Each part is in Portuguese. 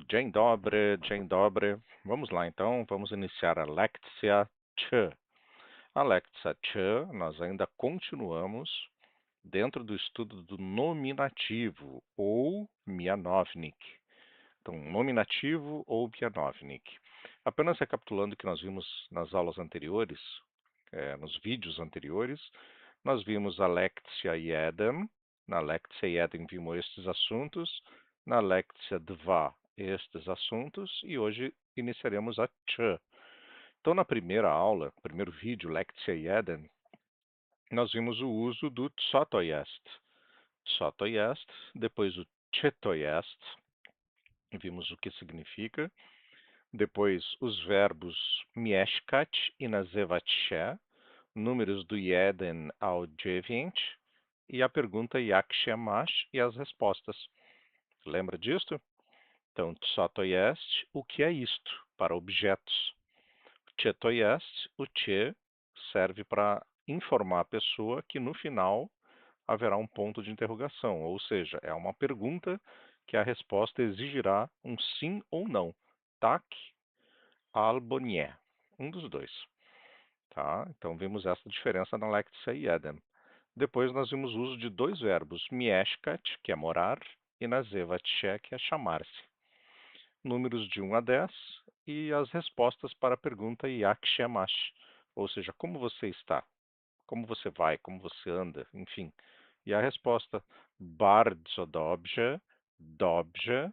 Dzień dobry, dzień dobry. Vamos lá então, vamos iniciar a Lekcja 3. A Lekcja 3, nós ainda continuamos dentro do estudo do nominativo ou mianownik. Então, nominativo ou mianownik. Apenas recapitulando o que nós vimos nas aulas anteriores, nos vídeos anteriores, nós vimos a Lekcja 1. Na Lekcja 1 vimos estes assuntos. Na Lekcja 2, estes assuntos. E hoje iniciaremos a 3. Então, na primeira aula, primeiro vídeo, Lekcja 1, nós vimos o uso do co to jest. Co to jest, depois o czy to jest, vimos o que significa. Depois os verbos mieszkać e nazywać się, números do 1 ao 9, e a pergunta jak się masz e as respostas. Lembra disto? Então, co to jest, o que é isto, para objetos. Czy to jest, o czy serve para informar a pessoa que no final haverá um ponto de interrogação, ou seja, é uma pergunta que a resposta exigirá um sim ou não. Tak albo nie. Um dos dois. Tá? Então, vimos essa diferença na Lekcja 1. Depois, nós vimos o uso de dois verbos, mieszkać, que é morar, e nazywać się, que é chamar-se. Números de 1 a 10 e as respostas para a pergunta jak się masz, ou seja, como você está, como você vai, como você anda, enfim. E a resposta, bardzo dobrze, dobrze,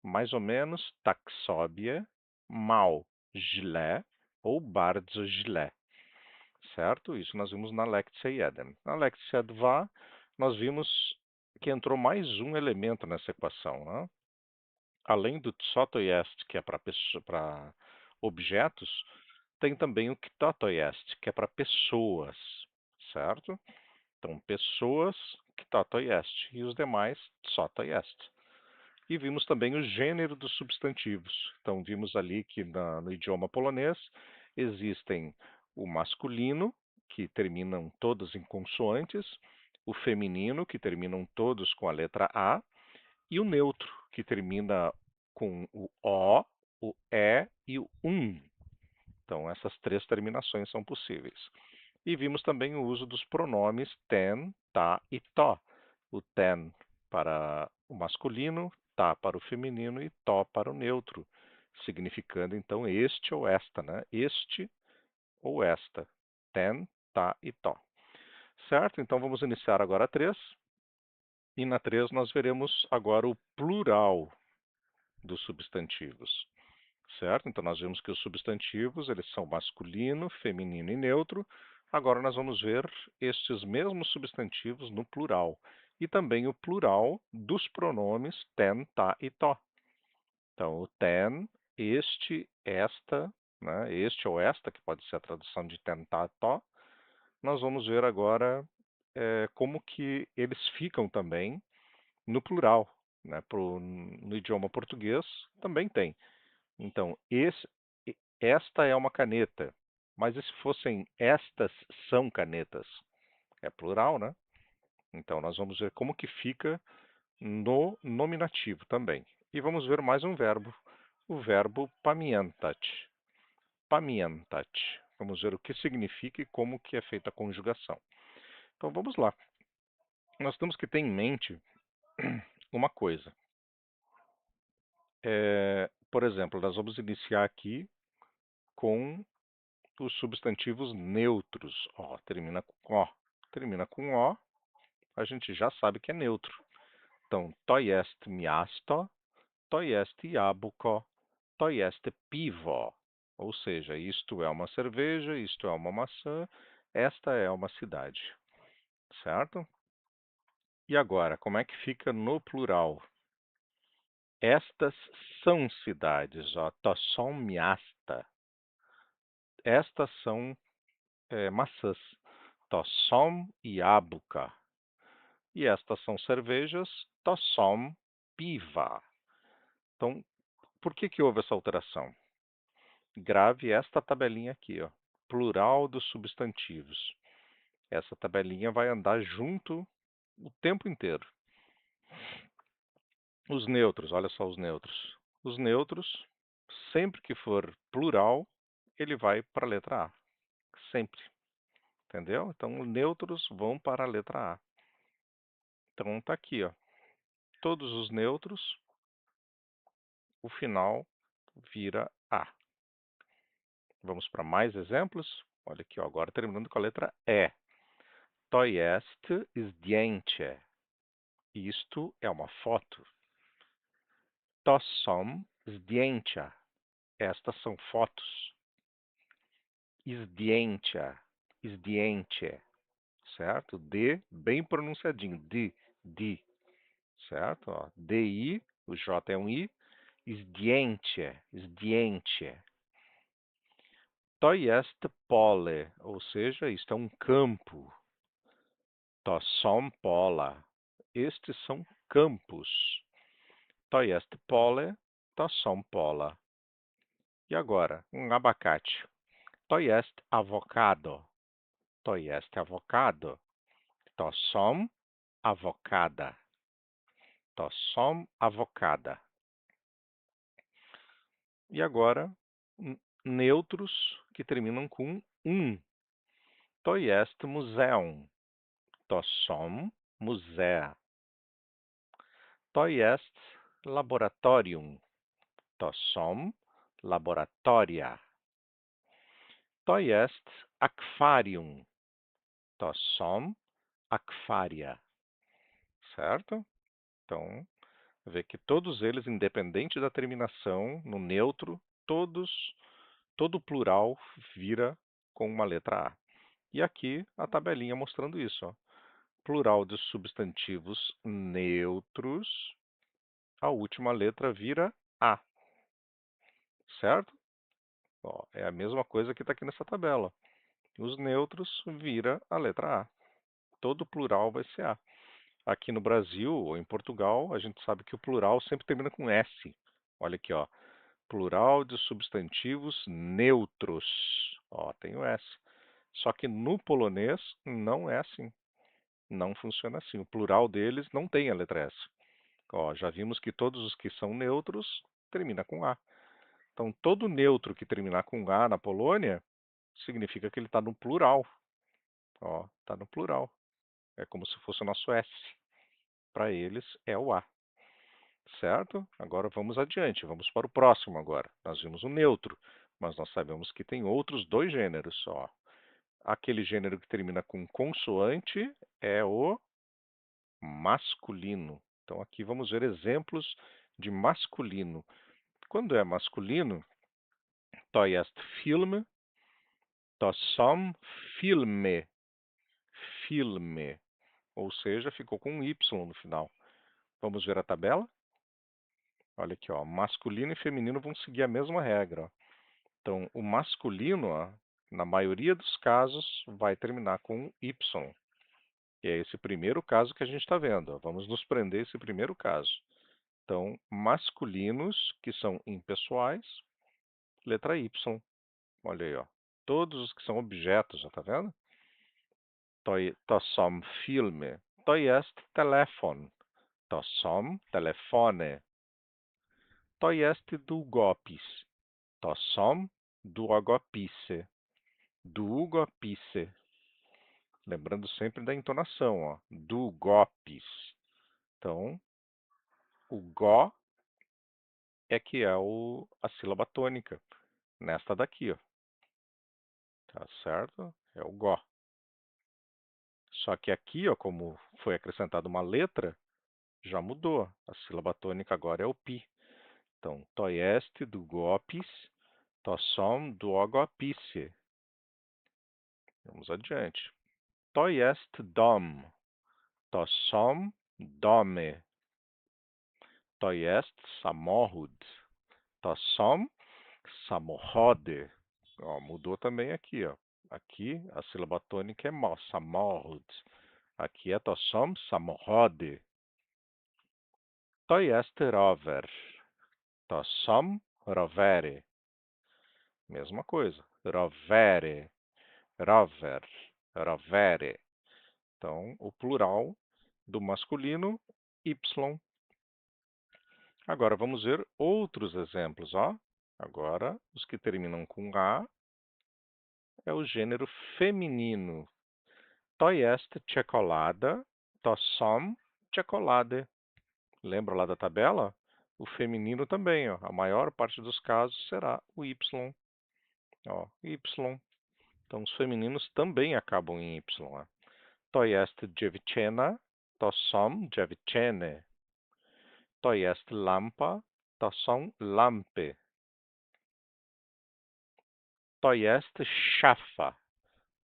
mais ou menos, tak sobie, mal, źle ou bardzo źle. Certo? Isso nós vimos na Lekcja 1. Na Lekcja 2, nós vimos que entrou mais um elemento nessa equação, né? Além do co to jest, que é para objetos, tem também o kto to jest, que é para pessoas, certo? Então, pessoas, kto to jest, e os demais, co to jest. E vimos também o gênero dos substantivos. Então, vimos ali que no idioma polonês existem o masculino, que terminam todos em consoantes, o feminino, que terminam todos com a letra A, e o neutro, que termina com o E e o um. Então, essas três terminações são possíveis. E vimos também o uso dos pronomes ten, tá e tó. O ten para o masculino, tá para o feminino e tó para o neutro, significando então este ou esta, né? Este ou esta. Ten, tá e tó. Certo? Então vamos iniciar agora a 3. E na 3 nós veremos agora o plural dos substantivos. Certo? Então nós vimos que os substantivos, eles são masculino, feminino e neutro. Agora nós vamos ver estes mesmos substantivos no plural. E também o plural dos pronomes ten, tá e tó. Então, o ten, este, esta, né? Este ou esta, que pode ser a tradução de ten, tá, tó. Nós vamos ver agora como que eles ficam também no plural. Né? No idioma português também tem. Então, esta é uma caneta. Mas e se fossem estas são canetas? É plural, né? Então, nós vamos ver como que fica no nominativo também. E vamos ver mais um verbo, o verbo pamiętać. Pamiętać. Vamos ver o que significa e como que é feita a conjugação. Então, vamos lá. Nós temos que ter em mente uma coisa. Por exemplo, nós vamos iniciar aqui com os substantivos neutros. Ó, termina com O. Termina com O, a gente já sabe que é neutro. Então, to jest miasto, to jest jabłko, to jest piwo. Ou seja, isto é uma cerveja, isto é uma maçã, esta é uma cidade. Certo? E agora, como é que fica no plural? Estas são cidades, ó, to są miasta. Estas são maçãs, to są jabłka. E estas são cervejas, to są piwa. Então, por que que houve essa alteração? Grave esta tabelinha aqui, ó, plural dos substantivos. Essa tabelinha vai andar junto o tempo inteiro. Os neutros, olha só os neutros. os neutros, sempre que for plural, ele vai para a letra A. Sempre. Entendeu? Então, os neutros vão para a letra A. Então, tá aqui, ó. Todos os neutros, o final vira A. Vamos para mais exemplos? Olha aqui, ó, agora terminando com a letra E. To jest zdjęcie. Isto é uma foto. To są zdjęcia. Estas são fotos. Zdjęcia. Zdjęcie. Certo? D, bem pronunciadinho. D. Certo? Ó, DI, o J é um I. Zdjęcie. Zdjęcie. To jest pole, ou seja, isto é um campo. To są pola. Estes são campos. To jest pole, to są pola. E agora, um abacate. To jest awokado. To jest awokado. To są awokada. To są awokada. E agora, neutros que terminam com To jest muzeum. To są muzea. To jest laboratorium. To są laboratoria. To jest aquarium. To są aquaria. Certo? Então, vê que todos eles, independente da terminação, no neutro, todo plural vira com uma letra A. E aqui a tabelinha mostrando isso, ó. Plural de substantivos neutros, a última letra vira A, certo? Ó, é a mesma coisa que está aqui nessa tabela. Os neutros vira a letra A. Todo plural vai ser A. Aqui no Brasil ou em Portugal, a gente sabe que o plural sempre termina com S. Olha aqui, ó. Plural de substantivos neutros. Ó, tem o S. Só que no polonês não é assim. Não funciona assim. O plural deles não tem a letra S. Ó, já vimos que todos os que são neutros termina com A. Então, todo neutro que terminar com A na Polônia significa que ele está no plural. Ó, está no plural. É como se fosse o nosso S. Para eles é o A. Certo? Agora vamos adiante, vamos para o próximo agora. Nós vimos o neutro, mas nós sabemos que tem outros dois gêneros só. Aquele gênero que termina com consoante é o masculino. Então aqui vamos ver exemplos de masculino. Quando é masculino, to jest film, to są filme, filme. Ou seja, ficou com um Y no final. Vamos ver a tabela? Olha aqui, ó, masculino e feminino vão seguir a mesma regra, ó. Então, o masculino, ó, na maioria dos casos, vai terminar com Y. E é esse primeiro caso que a gente está vendo, ó. Vamos nos prender esse primeiro caso. Então, masculinos, que são impessoais, letra Y. Olha aí, ó. Todos os que são objetos, já tá vendo? To są filmy. To jest telefon. To są telefony. To jest długopis. To są długopisy. Długopisy. Lembrando sempre da entonação, ó. Długopis. Então, o go é que é a sílaba tônica. Nesta daqui, ó. Tá certo? É o go. Só que aqui, ó, como foi acrescentada uma letra, já mudou. A sílaba tônica agora é o pi. Então, to jest długopis, to są długopisy. Vamos adiante. To jest dom, to są domy. To jest samochód, to są samochody. Ó, mudou também aqui, ó. Aqui a sílaba tônica é samochód. Aqui é to są samochody. To jest rower. To są rowery. Mesma coisa. Rowery, rower, rowery. Então, o plural do masculino, Y. Agora vamos ver outros exemplos, ó. Agora, os que terminam com A é o gênero feminino. To jest czekolada, to są czekolady. Lembra lá da tabela? O feminino também, ó. A maior parte dos casos será o Y. Ó, Y. Então, os femininos também acabam em Y. Ó. To jest dziewczyna, to są dziewczyny. To jest lampa, to są lampy. To jest szafa,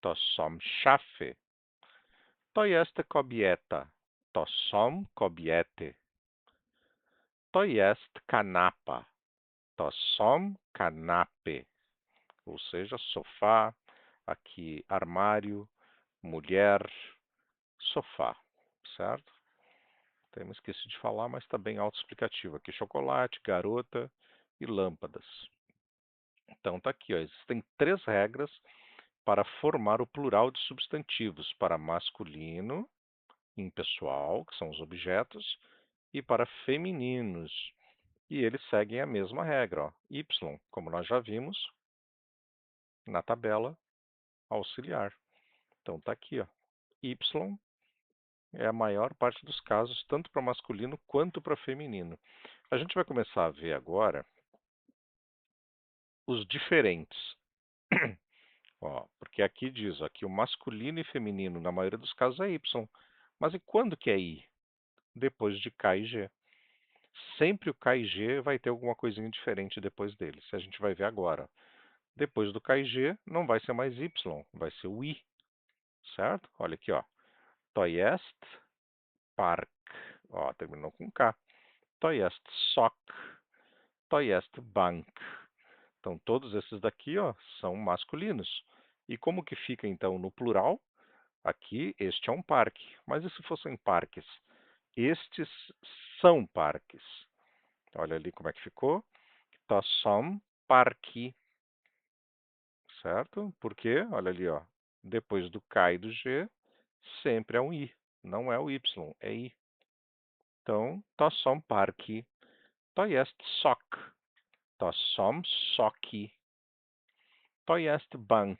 to są szafy. To jest kobieta, to są kobiety. To jest kanapa, to są kanapy. Ou seja, sofá, aqui armário, mulher, sofá, certo? Até me esqueci de falar, mas está bem autoexplicativo. Aqui chocolate, garota e lâmpadas. Então tá aqui, ó, existem 3 regras para formar o plural de substantivos para masculino, impessoal, que são os objetos, e para femininos. E eles seguem a mesma regra, ó, Y, como nós já vimos na tabela auxiliar. Então tá aqui, ó, Y é a maior parte dos casos, tanto para masculino quanto para feminino. A gente vai começar a ver agora os diferentes. Ó, porque aqui diz ó, que o masculino e feminino, na maioria dos casos, é Y. Mas e quando que é I? Depois de K e G. Sempre o K e G vai ter alguma coisinha diferente depois dele. Se a gente vai ver agora. Depois do K e G, não vai ser mais Y, vai ser o I. Certo? Olha aqui, ó. To jest park. Ó, terminou com K. To jest sok. To jest bank. Então, todos esses daqui, ó, são masculinos. E como que fica, então, no plural? Aqui, este é um parque. Mas e se fossem parques? Estes são parques. Olha ali como é que ficou. To są parki. Certo? Porque, olha ali, ó. Depois do K e do G, sempre é um I. Não é o Y, é I. Então, to są parki. To jest sok. To są soki. To jest bank.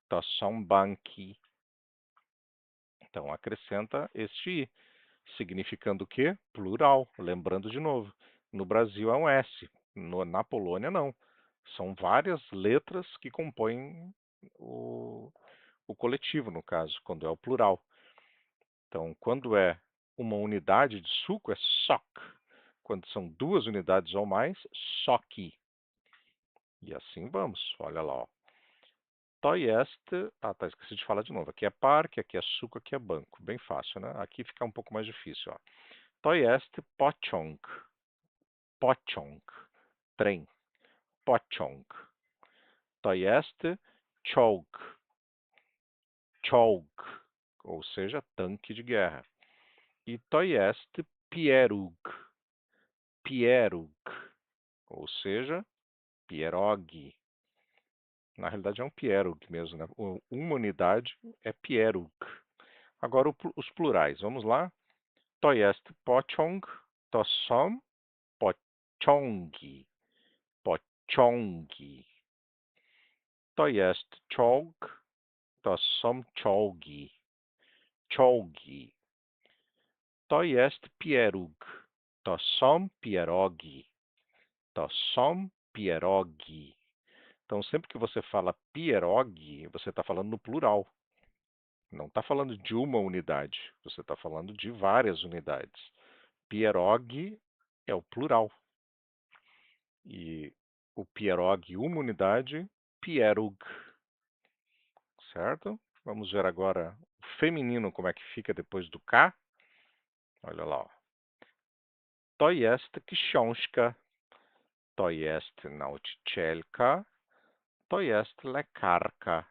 To są banki. Então, acrescenta este I, significando o quê? Plural. Lembrando de novo, no Brasil é um S, na Polônia não. São várias letras que compõem o coletivo, no caso, quando é o plural. Então, quando é uma unidade de suco, é sok. Quando são 2 unidades ou mais, soki. E assim vamos. Olha lá, ó. To jest... Ah, tá, esqueci de falar de novo. Aqui é parque, aqui é suco, aqui é banco. Bem fácil, né? Aqui fica um pouco mais difícil, ó. To jest pociąg. Pociąg. Trem. Pociąg. To jest czołg. Czołg. Ou seja, tanque de guerra. E to jest pieróg. Pieróg. Ou seja, pierogi. Na realidade é um pieróg mesmo, né? Uma unidade é pieróg. Agora os plurais. Vamos lá. To jest pociąg. To są pociągi. Pociągi. To jest czołg. To są czołgi. Czołgi. To jest pieróg. To są pierogi. To są pierogi. Então, sempre que você fala pierogi, você está falando no plural. Não está falando de uma unidade. Você está falando de várias unidades. Pierogi é o plural. E o pierogi, uma unidade, pieróg. Certo? Vamos ver agora o feminino, como é que fica depois do K. Olha lá, ó. To jest książka. To jest nauczycielka. To jest lekarka.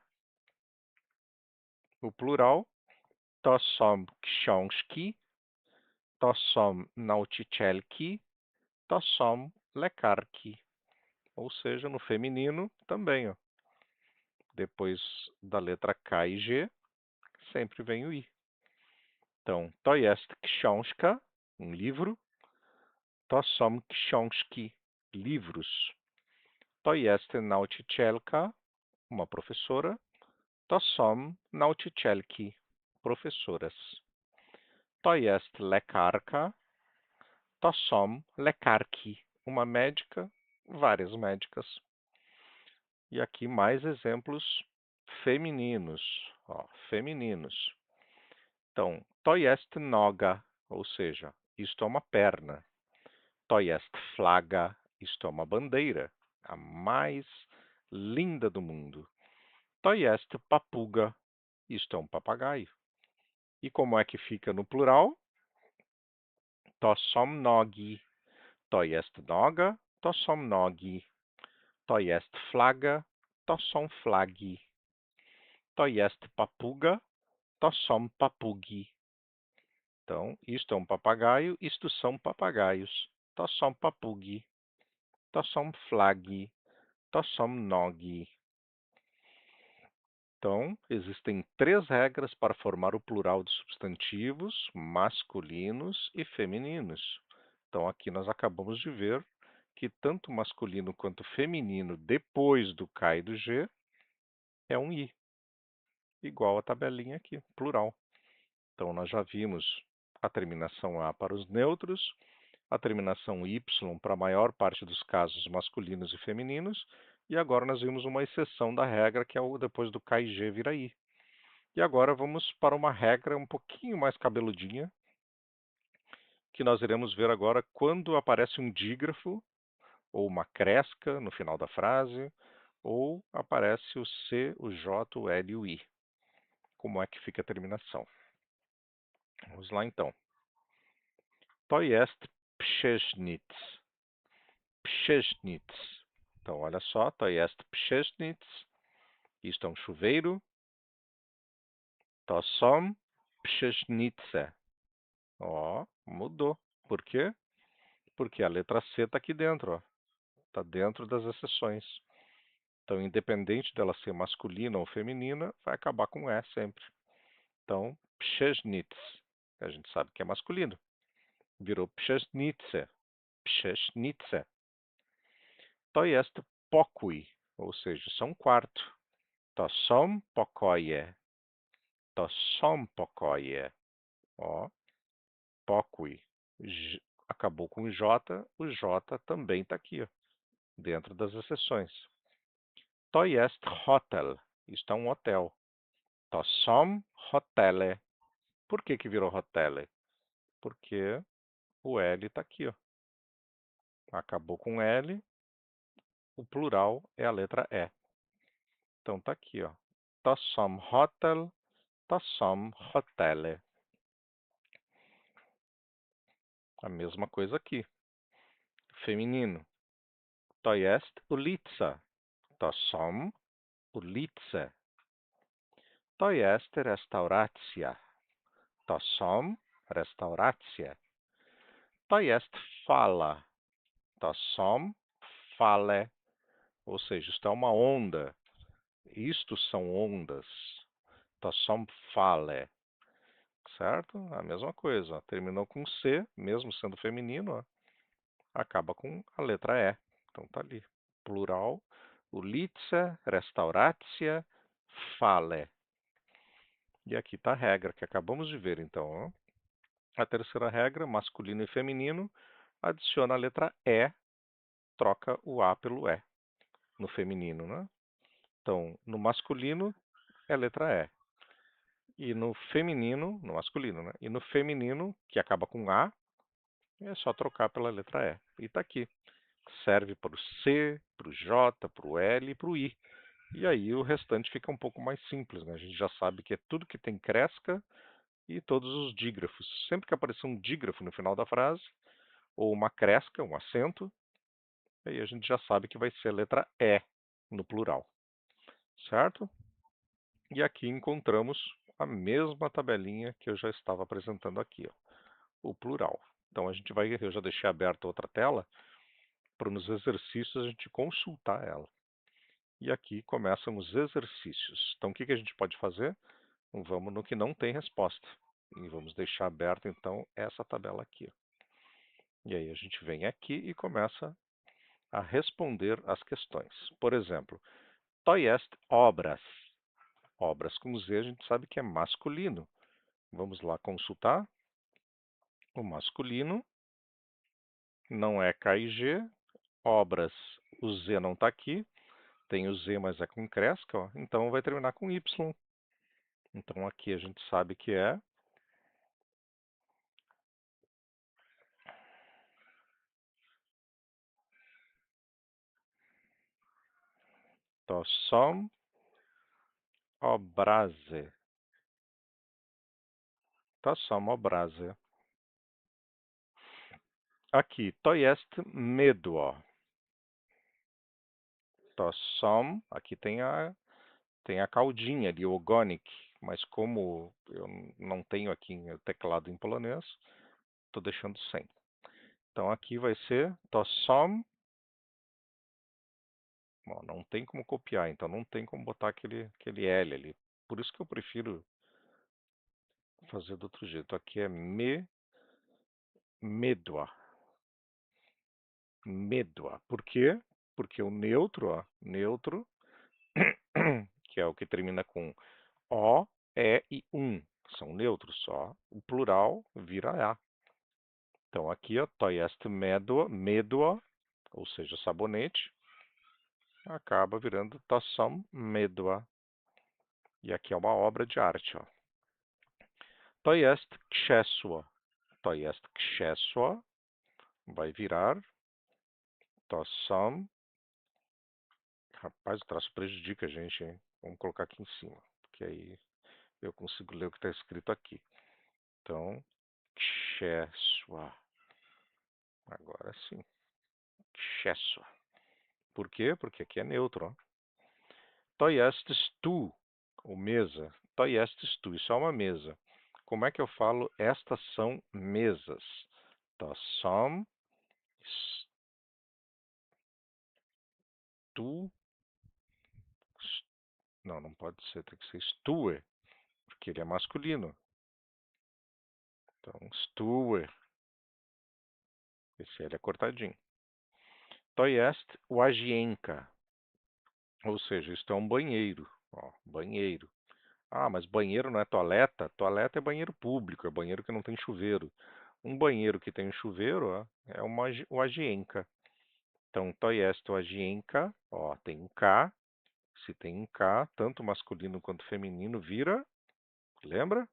O plural, to są książki. To są nauczycielki. To są lekarki. Ou seja, no feminino também, ó. Depois da letra K e G, sempre vem o I. Então, to jest książka, um livro. To są książki, livros. To jest nauczycielka, uma professora. To są nauczycielki, professoras. To jest lekarka. To są lekarki, uma médica, várias médicas. E aqui mais exemplos femininos, ó, femininos. Então, to jest noga, ou seja, isto é uma perna. To jest flaga, isto é uma bandeira, a mais linda do mundo. To jest papuga, isto é um papagaio. E como é que fica no plural? To są nogi. To jest noga, to są nogi. To jest flaga, to są flagi. To jest papuga, to są papugi. Então, isto é um papagaio, isto são papagaios. To są papugi, to są flagi, to są nogi. Então, existem três regras para formar o plural de substantivos masculinos e femininos. Então, aqui nós acabamos de ver que tanto masculino quanto feminino, depois do K e do G, é um I, igual a tabelinha aqui, plural. Então, nós já vimos a terminação A para os neutros, a terminação Y para a maior parte dos casos masculinos e femininos, e agora nós vimos uma exceção da regra, que é o depois do K e G vira I. E agora vamos para uma regra um pouquinho mais cabeludinha, que nós iremos ver agora quando aparece um dígrafo ou uma cresca no final da frase, ou aparece o C, o J, o L e o I. Como é que fica a terminação? Vamos lá então. To jest pszenic. Pszenic. Então, olha só, to jest pszenic. Isto é um chuveiro. To są pszenice. Ó, mudou. Por quê? Porque a letra C está aqui dentro, ó. Está dentro das exceções. Então, independente dela ser masculina ou feminina, vai acabar com E sempre. Então, pszenic. A gente sabe que é masculino. Virou pszenice. Pszenice. To jest pokój, ou seja, isso é um quarto. To są pokoje. To są pokoje. Ó, pokój. Acabou com o J também está aqui, ó, dentro das exceções. To jest hotel. Isto é um hotel. To są hotele. Por que que virou hotele? Porque o L está aqui, ó. Acabou com L, o plural é a letra E. Então tá aqui, ó. To są hotel, to są hotele. A mesma coisa aqui. Feminino. To jest ulica. To są ulice. To jest restauracja. To są restauracje. To jest fala. To są fale. Ou seja, isto é uma onda. Isto são ondas. To są fale. Certo? A mesma coisa. Terminou com C, mesmo sendo feminino, ó, acaba com a letra E. Então tá ali. Plural. Ulice, restauracja, fale. E aqui está a regra que acabamos de ver, então. Ó. A terceira regra, masculino e feminino, adiciona a letra E, troca o A pelo E, no feminino, né? Então, no masculino é a letra E. E no feminino, no masculino, né? E no feminino, que acaba com A, é só trocar pela letra E. E está aqui. Serve para o C, para o J, para o L e para o I. E aí o restante fica um pouco mais simples, né? A gente já sabe que é tudo que tem cresca e todos os dígrafos. Sempre que aparecer um dígrafo no final da frase, ou uma cresca, um acento, aí a gente já sabe que vai ser a letra E no plural, certo? E aqui encontramos a mesma tabelinha que eu já estava apresentando aqui, ó, o plural. Então eu já deixei aberta outra tela para nos exercícios a gente consultar ela. E aqui começam os exercícios. Então o que a gente pode fazer? Vamos no que não tem resposta. E vamos deixar aberta então essa tabela aqui. E aí a gente vem aqui e começa a responder as questões. Por exemplo, to jest obras. Obras com Z a gente sabe que é masculino. Vamos lá consultar. O masculino não é K e G. Obras, o Z não está aqui. Tem o Z, mas é com Cresca, ó. Então vai terminar com Y. Então aqui a gente sabe que é to są obrazy. To są obrazy. Aqui, to jest mydło. To są, aqui tem a caldinha ali, o ogonik, mas como eu não tenho aqui o teclado em polonês, estou deixando sem. Então aqui vai ser to są, ó, não tem como copiar, então não tem como botar aquele L ali. Por isso que eu prefiro fazer do outro jeito. Aqui é mydła. Mydła. Por quê? Porque o neutro, ó, neutro, que é o que termina com O, E e são neutros só. O plural vira A. Então aqui, ó, to jest mydło, ou seja, sabonete, acaba virando to są mydła. E aqui é uma obra de arte, ó. To jest krzesło. To jest krzesło vai virar to są. Rapaz, o traço prejudica a gente, hein? Vamos colocar aqui em cima, porque aí eu consigo ler o que está escrito aqui. Então, krzesła. Agora sim. Krzesła. Por quê? Porque aqui é neutro, ó. To jest stół, ou mesa. To jest stół, isso é uma mesa. Como é que eu falo estas são mesas? To są stu... Não, não pode ser, tem que ser stue, porque ele é masculino. Então, stue. Esse L é cortadinho. To jest łazienka. Ou seja, isto é um banheiro. Ó, banheiro. Ah, mas banheiro não é toaleta? Toaleta é banheiro público, é banheiro que não tem chuveiro. Um banheiro que tem chuveiro, ó, é uma łazienka. Então, to jest łazienka, ó, tem um K. Se tem um K, tanto masculino quanto feminino vira, lembra?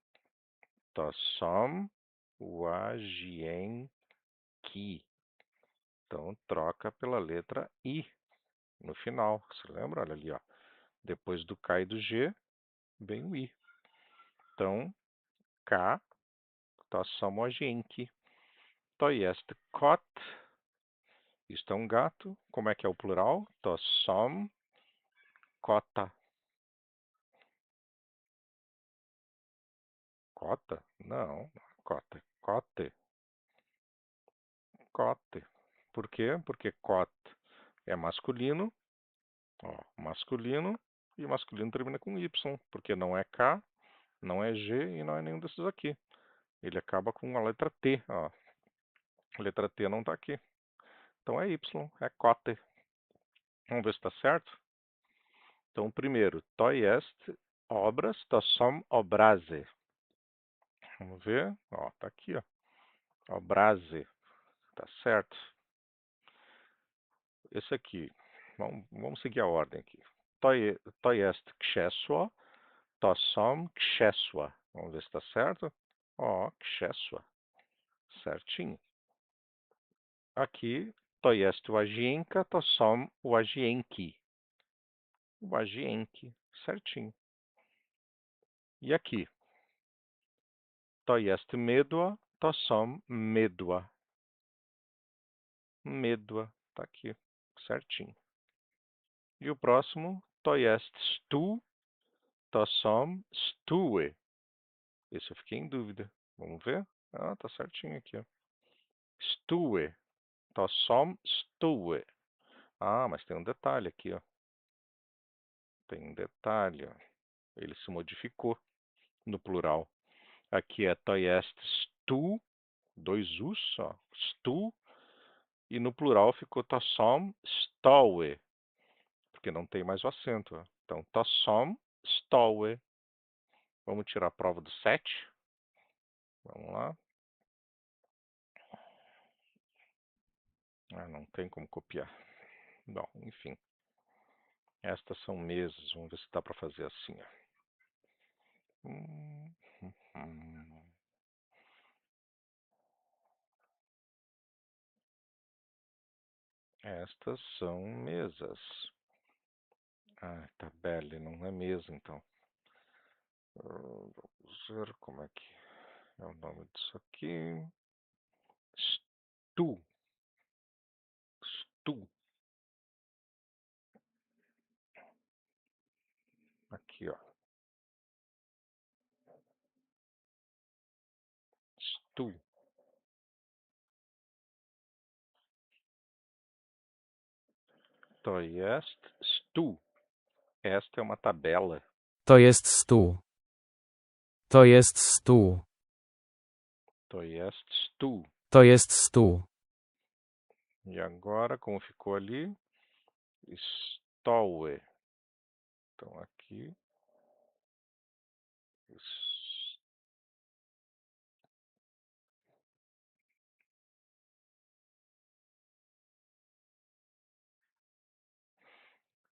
To są łazienki. Então, troca pela letra I no final. Você lembra? Olha ali, ó. Depois do K e do G, vem o I. Então, K, to są łazienki. To jest kot. Isto é um gato. Como é que é o plural? To są kota. Cota? Não, cota. Cote. Cote. Por quê? Porque cot é masculino, ó, masculino, e masculino termina com Y, porque não é K, não é G e não é nenhum desses aqui. Ele acaba com a letra T, ó. A letra T não está aqui. Então é Y, é cote. Vamos ver se está certo? Então, primeiro, to jest obras, to są obrazy. Vamos ver? Ó, tá aqui, ó. Obrazy. Tá certo. Esse aqui, vamos seguir a ordem aqui. To jest krzesło, to są krzesła. Vamos ver se está certo. Ó, krzesła. Certinho. Aqui, to jest łazienka, to są łazienki. Łazienki. Certinho. E aqui, to jest mydło, to są mydła. Mydła. Tá aqui. Certinho. E o próximo, to jest stół, to są stuły. Esse eu fiquei em dúvida. Vamos ver? Ah, tá certinho aqui, ó. Stuły. To są stuły. Ah, mas tem um detalhe aqui, ó. Tem um detalhe, ó. Ele se modificou no plural. Aqui é to jest stół, dois U's só. Stół. E no plural ficou to som stoły, porque não tem mais o acento. Ó. Então, to som stoły. Vamos tirar a prova do 7. Vamos lá. Ah, não tem como copiar. Bom, enfim. Estas são mesas. Vamos ver se dá para fazer assim. Ó. Hum, hum, hum. Estas são mesas. Ah, tabelle, não é mesa, então. Vamos ver como é que é o nome disso aqui. Stu. Stu. Aqui, ó. Stu. To jest stu. Esta é uma tabela. To jest stół. To jest stół. To jest stu. To jest stół. E agora, como ficou ali? Stoły. Então, aqui.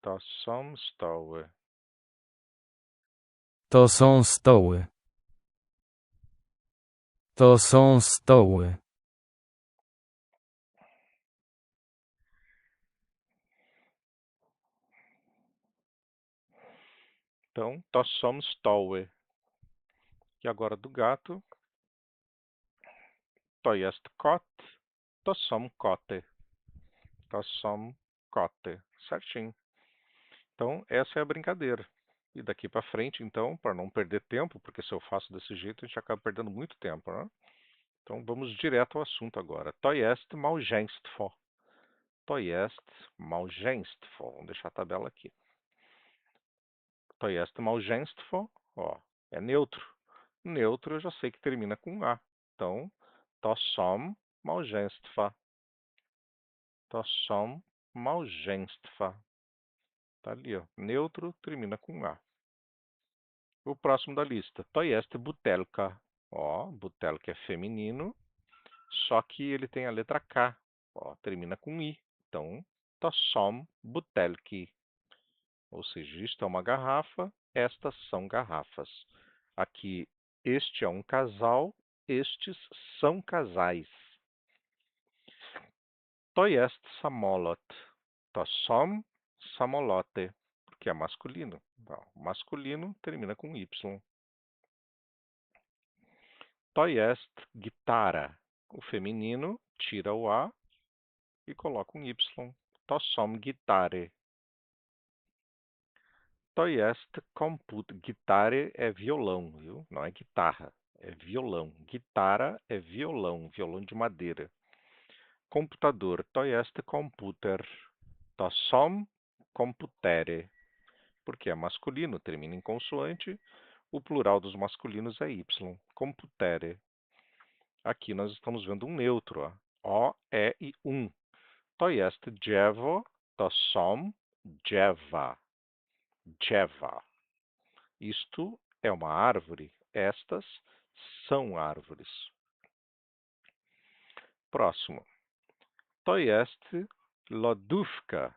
To są stoły. To są stoły. To są stoły. Então, to są stoły. E agora do gato. To jest kot. To są koty. To są koty. Certinho. Então, essa é a brincadeira. E daqui para frente, então, para não perder tempo, porque se eu faço desse jeito, a gente acaba perdendo muito tempo, né? Então, vamos direto ao assunto agora. To jest małżeństwo. To jest małżeństwo. Vamos deixar a tabela aqui. To jest małżeństwo, ó, é neutro. Neutro eu já sei que termina com A. Então, to są małżeństwa. To są małżeństwa. Tá ali, ó. Neutro termina com A. O próximo da lista. To jest butelka. Ó, butelka é feminino, só que ele tem a letra K. Ó, termina com I. Então, to są butelki. Ou seja, isto é uma garrafa, estas são garrafas. Aqui, este é um casal, estes são casais. To jest samolot. To są samoloty, porque é masculino. Então, masculino termina com Y. To jest gitara. O feminino tira o A e coloca um Y. To są gitary. To jest komputer. Gitary é violão, viu? Não é guitarra, é violão. Gitara é violão, violão de madeira. Computador. To jest komputer. To są komputery. Porque é masculino, termina em consoante. O plural dos masculinos é Y. Komputery. Aqui nós estamos vendo um neutro, ó. O, E e um. To jest drzewo. To są drzewa. Drzewa. Isto é uma árvore. Estas são árvores. Próximo. To jest lodówka,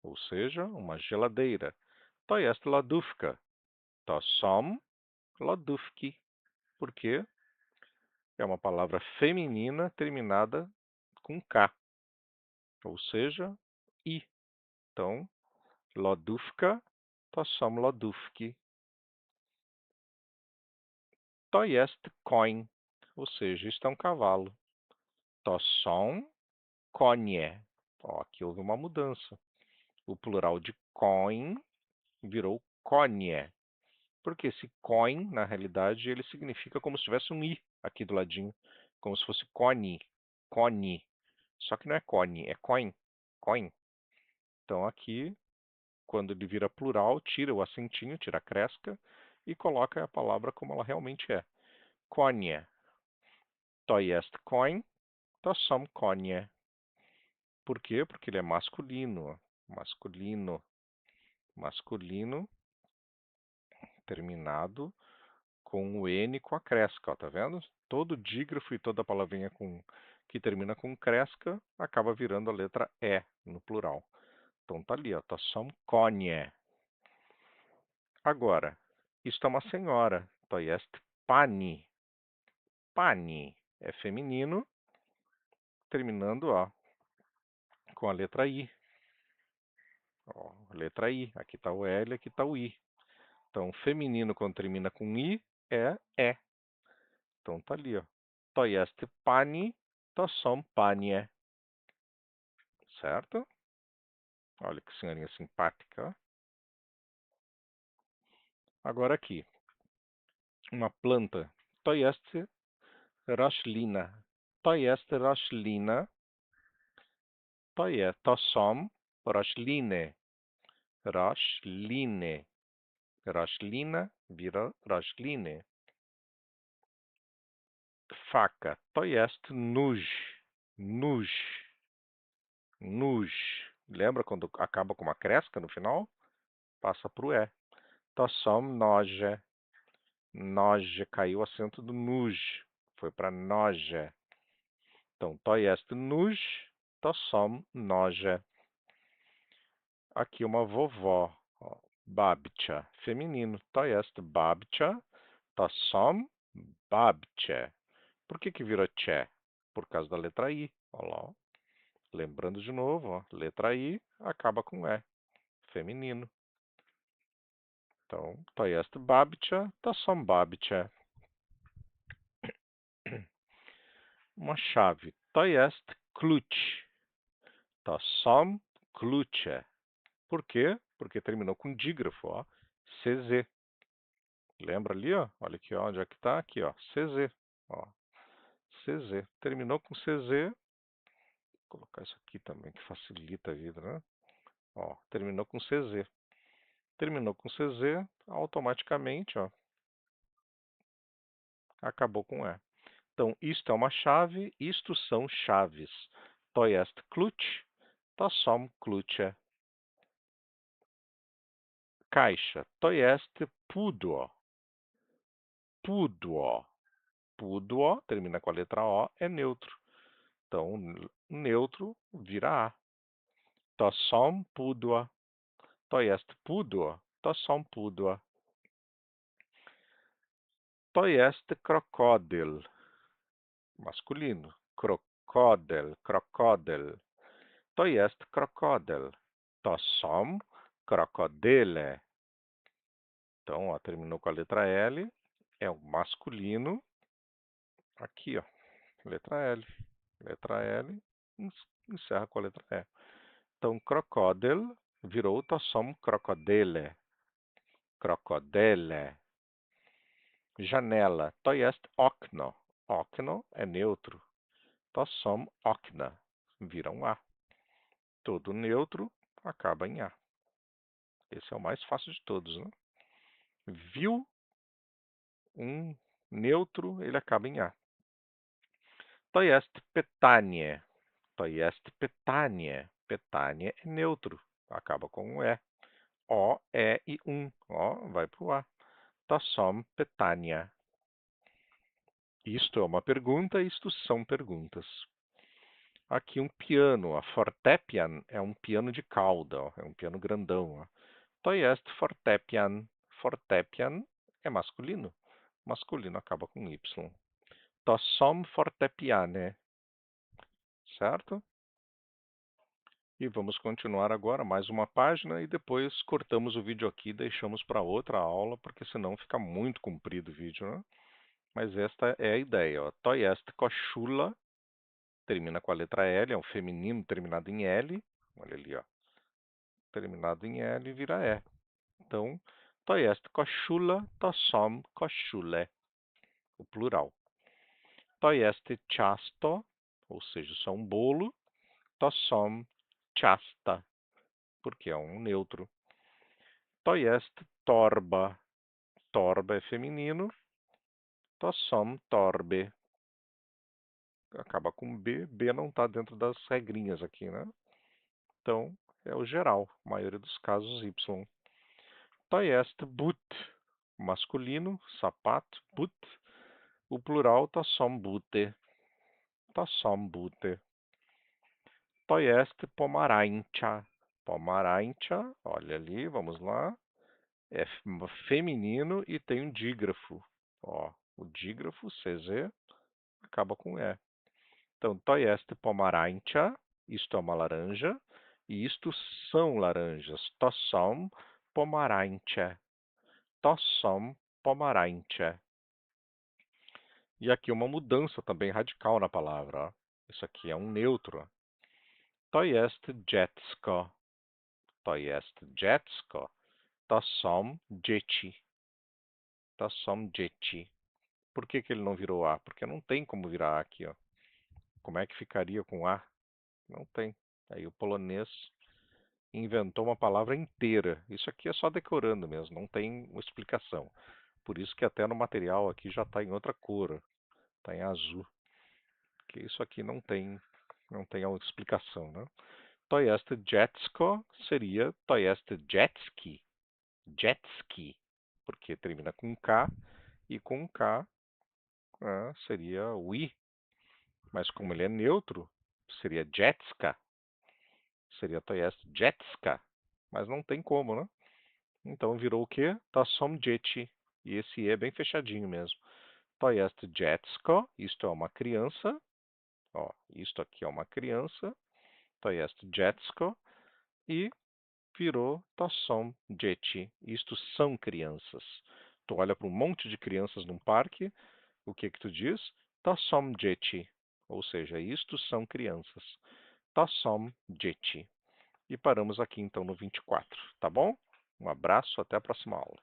ou seja, uma geladeira. To jest lodówka. To są lodówki. Por quê? É uma palavra feminina terminada com K, ou seja, I. Então, lodówka, to są lodówki. To jest koń, ou seja, isto é um cavalo. To są konie. Ó, aqui houve uma mudança. O plural de koń virou konie. Porque esse coin, na realidade, ele significa como se tivesse um i aqui do ladinho. Como se fosse cone, cone. Só que não é cone, é coin, coin. Então aqui, quando ele vira plural, tira o acentinho, tira a cresca e coloca a palavra como ela realmente é. Konie. To jest koń, to są konie. Por quê? Porque ele é masculino, ó. Masculino, masculino, terminado com o N com a cresca, ó, tá vendo? Todo dígrafo e toda palavrinha que termina com cresca acaba virando a letra E no plural. Então tá ali, ó, to są konie. Agora, isto é uma senhora, to jest pani. Pani é feminino, terminando, ó, com a letra I. Ó, letra I. Aqui tá o L, aqui tá o I. Então, feminino quando termina com I é E. Então tá ali, ó. To jest pani, to są panie. Certo? Olha que senhorinha simpática, ó. Agora aqui, uma planta. To jest roślina. To jest roślina. To są rośliny. Rośliny. Roślina vira rośliny. Faca. To jest nóż. Nóż. Nóż. Lembra quando acaba com uma cresca no final? Passa para o E. To są noże. Noże. Caiu o acento do nóż. Foi para noże. Então, to jest nóż. To są noże. Aqui uma vovó. Ó, babcia. Feminino. To jest babcia. To są babcie. Por que virou tché? Por causa da letra I. Olha lá, ó. Lembrando de novo, ó, letra I acaba com E, feminino. Então, to jest babcia, to są babcie. Uma chave. To jest klucz. To są klucze. Por quê? Porque terminou com dígrafo, ó. CZ. Lembra ali, ó? Olha aqui, ó, onde é que tá? Aqui, ó. CZ. Ó. CZ. Terminou com CZ. Vou colocar isso aqui também, que facilita a vida, né? Ó, terminou com CZ. Terminou com CZ, automaticamente, ó, acabou com E. Então, isto é uma chave, isto são chaves. To jest klucz, to są klucze. Caixa. To jest pudło. Pudło. Pudło, termina com a letra O, é neutro. Então, neutro vira A. To są pudła. To jest pudło. To są pudła. To jest krokodyl. Masculino. Krokodyl, krokodyl. To jest krokodyl. To są krokodyle. Então, ó, terminou com a letra L. É o masculino. Aqui, ó. Letra L. Letra L. Encerra com a letra E. Então, crocodile virou to są krokodyle. Krokodyle. Janela. To jest okno. Okno é neutro. To są okna. Vira um A. Todo neutro acaba em A. Esse é o mais fácil de todos, né? Viu um neutro, ele acaba em A. To jest pytanie. To jest pytanie. Pytanie é neutro. Acaba com um E. O, E e Ó, vai para o A. To są pytania. Isto é uma pergunta, isto são perguntas. Aqui um piano. A fortepian é um piano de cauda. Ó, é um piano grandão. Ó. To jest fortepian. Fortepian é masculino. Masculino acaba com Y. To są fortepiane. Certo? E vamos continuar agora mais uma página e depois cortamos o vídeo aqui e deixamos para outra aula, porque senão fica muito comprido o vídeo, né? Mas esta é a ideia, ó. To jest koszula, termina com a letra L, é um feminino terminado em L. Olha ali, ó. Terminado em L vira E. Então, to jest koszula, to są koszule, o plural. To jest ciasto, ou seja, só um bolo. To są ciasta, porque é um neutro. To jest torba. Torba é feminino. To są torby. acaba com B, B não está dentro das regrinhas aqui, né? Então, é o geral, a maioria dos casos Y. To jest but, masculino, sapato, but. O plural to są buty, to są buty. To jest pomarańcza, pomarańcza, olha ali, vamos lá. É feminino e tem um dígrafo. Ó, o dígrafo, CZ, acaba com E. Então, to jest pomarańcza, isto é uma laranja, e isto são laranjas. To są pomarańcze. To są pomarańcze. E aqui uma mudança também radical na palavra. Ó. Isso aqui é um neutro. To jest dziecko. To jest dziecko. To są dzieci. To są dzieci. Por que que ele não virou A? Porque não tem como virar A aqui, ó. Como é que ficaria com A? Não tem. Aí o polonês inventou uma palavra inteira. Isso aqui é só decorando mesmo, não tem uma explicação. Por isso que até no material aqui já está em outra cor, está em azul. Porque isso aqui não tem a explicação, né? To jest dziecko seria to jest jetski. Jetski. Porque termina com K e com K seria o I. Mas como ele é neutro, seria jetska. Seria to jest jetska. Mas não tem como, né? Então virou o quê? To są dzieci. E esse E é bem fechadinho mesmo. To jest dziecko. Isto é uma criança. Ó, isto aqui é uma criança. To jest dziecko. E virou to są dzieci. Isto são crianças. Tu olha para um monte de crianças num parque. O que que tu diz? To są dzieci. Ou seja, isto são crianças. To są dzieci. E paramos aqui então no 24, tá bom? Um abraço, até a próxima aula.